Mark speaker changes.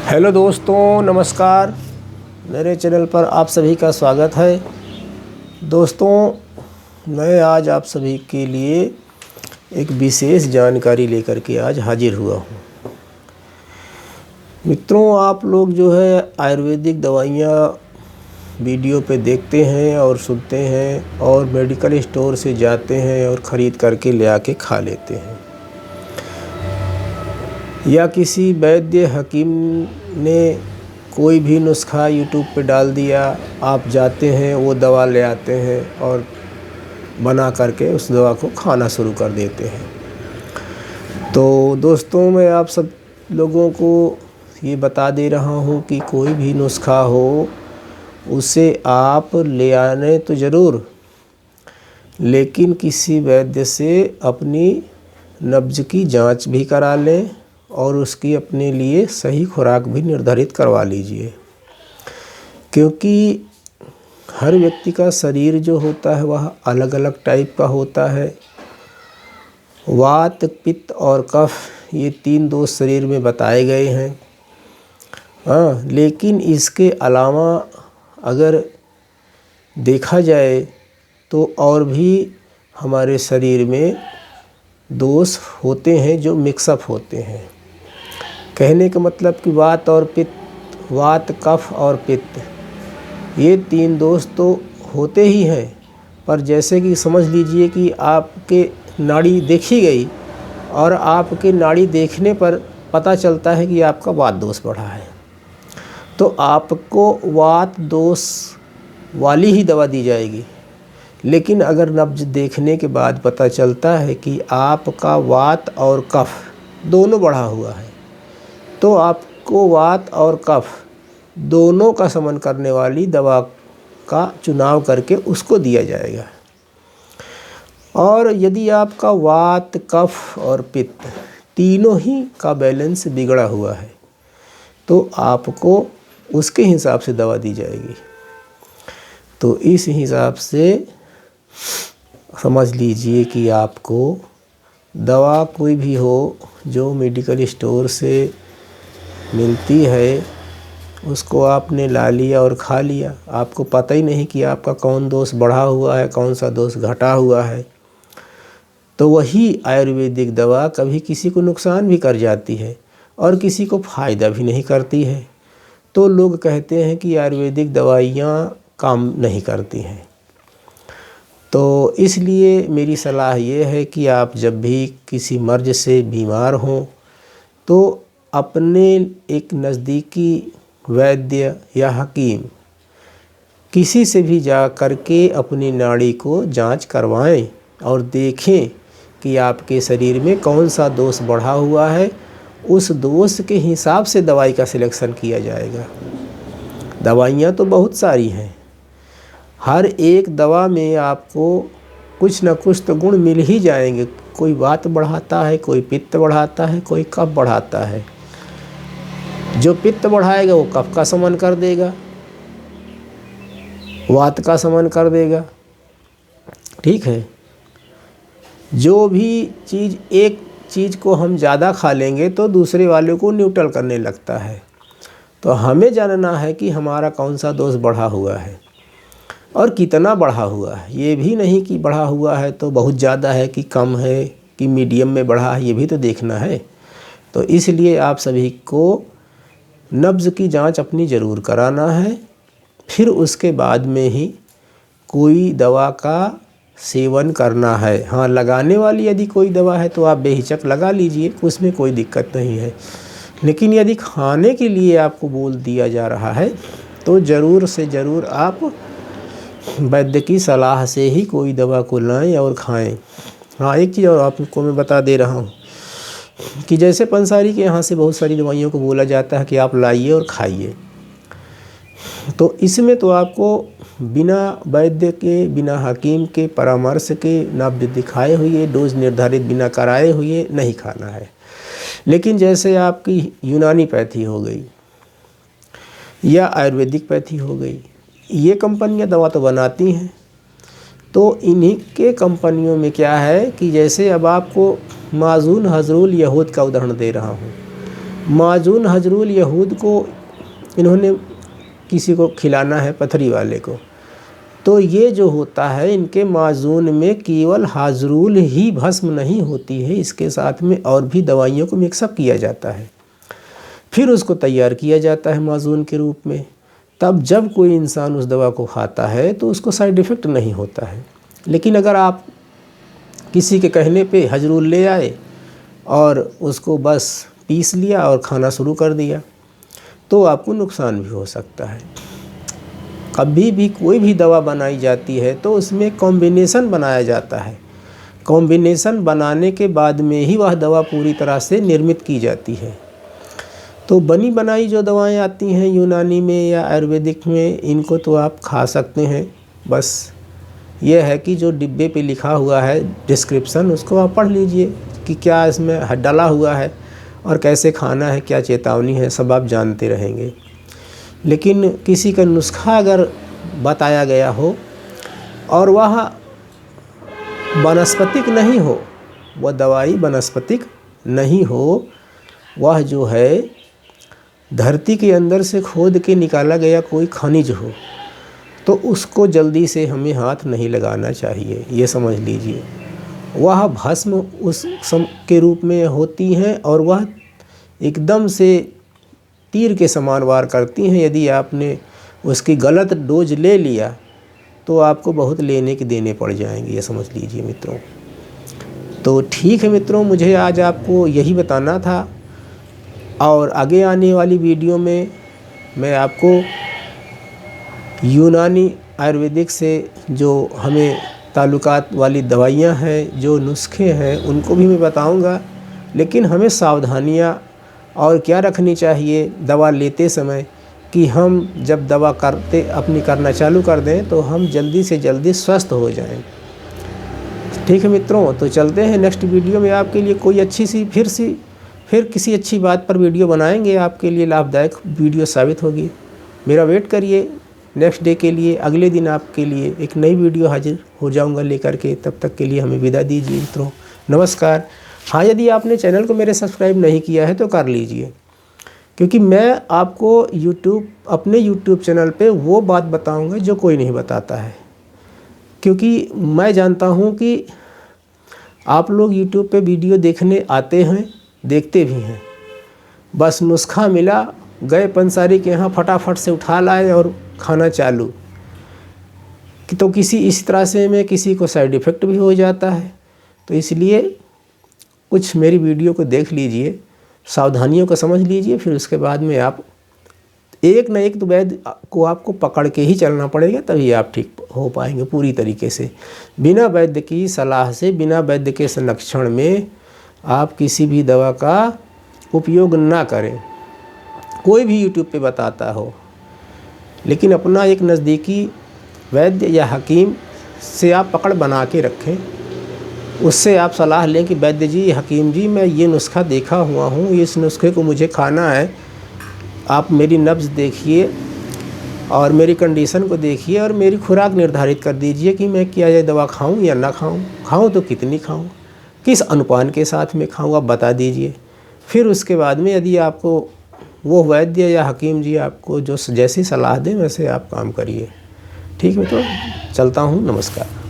Speaker 1: Hello दोस्तों, नमस्कार। मेरे चैनल पर आप सभी का स्वागत है। दोस्तों, मैं आज आप सभी के लिए एक विशेष जानकारी लेकर के आज हाजिर हुआ हूँ। मित्रों, आप लोग जो है आयुर्वेदिक दवाइयाँ वीडियो पे देखते हैं और सुनते हैं और मेडिकल स्टोर से जाते हैं और ख़रीद करके ले आके खा लेते हैं, या किसी वैद्य हकीम ने कोई भी नुस्खा यूट्यूब पे डाल दिया, आप जाते हैं वो दवा ले आते हैं और बना करके उस दवा को खाना शुरू कर देते हैं। तो दोस्तों, मैं आप सब लोगों को ये बता दे रहा हूँ कि कोई भी नुस्खा हो उसे आप ले आने तो ज़रूर, लेकिन किसी वैद्य से अपनी नब्ज की जांच भी करा लें और उसकी अपने लिए सही खुराक भी निर्धारित करवा लीजिए, क्योंकि हर व्यक्ति का शरीर जो होता है वह अलग अलग टाइप का होता है। वात, पित्त और कफ ये 3 दोष शरीर में बताए गए हैं। लेकिन इसके अलावा अगर देखा जाए तो और भी हमारे शरीर में दोष होते हैं जो मिक्सअप होते हैं। कहने का मतलब कि वात और पित्त, वात, कफ और पित्त, ये 3 दोष तो होते ही हैं, पर जैसे कि समझ लीजिए कि आपके नाड़ी देखी गई और आपके नाड़ी देखने पर पता चलता है कि आपका वात दोष बढ़ा है, तो आपको वात दोष वाली ही दवा दी जाएगी। लेकिन अगर नब्ज देखने के बाद पता चलता है कि आपका वात और कफ दोनों बढ़ा हुआ है, तो आपको वात और कफ दोनों का शमन करने वाली दवा का चुनाव करके उसको दिया जाएगा। और यदि आपका वात, कफ और पित्त तीनों ही का बैलेंस बिगड़ा हुआ है तो आपको उसके हिसाब से दवा दी जाएगी। तो इस हिसाब से समझ लीजिए कि आपको दवा कोई भी हो जो मेडिकल स्टोर से मिलती है उसको आपने ला लिया और खा लिया, आपको पता ही नहीं कि आपका कौन दोष बढ़ा हुआ है, कौन सा दोष घटा हुआ है, तो वही आयुर्वेदिक दवा कभी किसी को नुकसान भी कर जाती है और किसी को फ़ायदा भी नहीं करती है। तो लोग कहते हैं कि आयुर्वेदिक दवाइयाँ काम नहीं करती हैं। तो इसलिए मेरी सलाह ये है कि आप जब भी किसी मर्ज़ से बीमार हों तो अपने एक नज़दीकी वैद्य या हकीम किसी से भी जा कर के अपनी नाड़ी को जांच करवाएं और देखें कि आपके शरीर में कौन सा दोष बढ़ा हुआ है। उस दोष के हिसाब से दवाई का सिलेक्शन किया जाएगा। दवाइयाँ तो बहुत सारी हैं, हर एक दवा में आपको कुछ न कुछ तो गुण मिल ही जाएंगे। कोई वात बढ़ाता है, कोई पित्त बढ़ाता है, कोई कफ बढ़ाता है। जो पित्त बढ़ाएगा वो कफ का शमन कर देगा, वात का शमन कर देगा। ठीक है। जो भी एक चीज़ को हम ज़्यादा खा लेंगे तो दूसरे वाले को न्यूट्रल करने लगता है। तो हमें जानना है कि हमारा कौन सा दोष बढ़ा हुआ है और कितना बढ़ा हुआ है। ये भी नहीं कि बढ़ा हुआ है तो बहुत ज़्यादा है कि कम है कि मीडियम में बढ़ा है, ये भी तो देखना है। तो इसलिए आप सभी को नब्ज़ की जांच अपनी ज़रूर कराना है, फिर उसके बाद में ही कोई दवा का सेवन करना है। हाँ, लगाने वाली यदि कोई दवा है तो आप बेहिचक लगा लीजिए, उसमें कोई दिक्कत नहीं है। लेकिन यदि खाने के लिए आपको बोल दिया जा रहा है तो ज़रूर से ज़रूर आप वैद्य की सलाह से ही कोई दवा को लाएं और खाएं। हाँ, एक चीज़ और आपको मैं बता दे रहा हूँ कि जैसे पंसारी के यहाँ से बहुत सारी दवाइयों को बोला जाता है कि आप लाइए और खाइए, तो इसमें तो आपको बिना वैद्य के, बिना हकीम के परामर्श के, नब्ज दिखाए हुए, डोज निर्धारित बिना कराए हुए नहीं खाना है। लेकिन जैसे आपकी यूनानी पैथी हो गई या आयुर्वेदिक पैथी हो गई, ये कंपनियां दवा तो बनाती हैं, तो इन्हीं के कंपनियों में क्या है कि जैसे अब आपको माजून हजरुल यहूद का उदाहरण दे रहा हूँ। माजून हजरुल यहूद को इन्होंने किसी को खिलाना है, पथरी वाले को, तो ये जो होता है इनके माजून में केवल हाजरूल ही भस्म नहीं होती है, इसके साथ में और भी दवाइयों को मिक्सअप किया जाता है, फिर उसको तैयार किया जाता है माजून के रूप में। तब जब कोई इंसान उस दवा को खाता है तो उसको साइड इफ़ेक्ट नहीं होता है। लेकिन अगर आप किसी के कहने पे हजरूल ले आए और उसको बस पीस लिया और खाना शुरू कर दिया तो आपको नुकसान भी हो सकता है। कभी भी कोई भी दवा बनाई जाती है तो उसमें कॉम्बिनेशन बनाया जाता है, कॉम्बिनेशन बनाने के बाद में ही वह दवा पूरी तरह से निर्मित की जाती है। तो बनी बनाई जो दवाएं आती हैं यूनानी में या आयुर्वेदिक में, इनको तो आप खा सकते हैं, बस यह है कि जो डिब्बे पे लिखा हुआ है डिस्क्रिप्शन उसको आप पढ़ लीजिए कि क्या इसमें डाला हुआ है और कैसे खाना है, क्या चेतावनी है, सब आप जानते रहेंगे। लेकिन किसी का नुस्खा अगर बताया गया हो और वह वनस्पतिक नहीं हो, वह दवाई वनस्पतिक नहीं हो, वह जो है धरती के अंदर से खोद के निकाला गया कोई खनिज हो, तो उसको जल्दी से हमें हाथ नहीं लगाना चाहिए, ये समझ लीजिए। वह भस्म उस के रूप में होती हैं और वह एकदम से तीर के समान वार करती हैं। यदि आपने उसकी गलत डोज ले लिया तो आपको बहुत लेने के देने पड़ जाएंगे, ये समझ लीजिए मित्रों। तो ठीक है मित्रों, मुझे आज आपको यही बताना था और आगे आने वाली वीडियो में मैं आपको यूनानी आयुर्वेदिक से जो हमें ताल्लुकात वाली दवाइयाँ हैं, जो नुस्खे हैं, उनको भी मैं बताऊंगा। लेकिन हमें सावधानियाँ और क्या रखनी चाहिए दवा लेते समय कि हम जब दवा अपनी करना चालू कर दें तो हम जल्दी से जल्दी स्वस्थ हो जाएं। ठीक है मित्रों, तो चलते हैं नेक्स्ट वीडियो में आपके लिए कोई अच्छी सी फिर किसी अच्छी बात पर वीडियो बनाएंगे, आपके लिए लाभदायक वीडियो साबित होगी। मेरा वेट करिए नेक्स्ट डे के लिए, अगले दिन आपके लिए एक नई वीडियो हाजिर हो जाऊंगा लेकर के। तब तक के लिए हमें विदा दीजिए मित्रों, नमस्कार। हाँ, यदि आपने चैनल को मेरे सब्सक्राइब नहीं किया है तो कर लीजिए, क्योंकि मैं आपको अपने यूट्यूब चैनल पे वो बात बताऊंगा जो कोई नहीं बताता है। क्योंकि मैं जानता हूँ कि आप लोग यूट्यूब पे वीडियो देखने आते हैं, देखते भी हैं, बस नुस्खा मिला गए पंसारी के यहाँ फटाफट से उठा लाए और खाना चालू, तो इस तरह से में किसी को साइड इफ़ेक्ट भी हो जाता है। तो इसलिए कुछ मेरी वीडियो को देख लीजिए, सावधानियों को समझ लीजिए, फिर उसके बाद में आप एक न एक तो वैद्य को आपको पकड़ के ही चलना पड़ेगा, तभी आप ठीक हो पाएंगे पूरी तरीके से। बिना वैद्य की सलाह से, बिना वैद्य के संरक्षण में आप किसी भी दवा का उपयोग ना करें, कोई भी यूट्यूब पे बताता हो। लेकिन अपना एक नज़दीकी वैद्य या हकीम से आप पकड़ बना के रखें, उससे आप सलाह लें कि वैद्य जी, हकीम जी, मैं ये नुस्खा देखा हुआ हूँ, इस नुस्खे को मुझे खाना है, आप मेरी नब्ज़ देखिए और मेरी कंडीशन को देखिए और मेरी खुराक निर्धारित कर दीजिए कि मैं क्या ये दवा खाऊं या ना खाऊं, खाऊं तो कितनी खाऊं, किस अनुपान के साथ में खाऊं, आप बता दीजिए। फिर उसके बाद में यदि आपको वो वैद्य या हकीम जी आपको जो जैसी सलाह दें वैसे आप काम करिए। ठीक है, तो चलता हूँ, नमस्कार।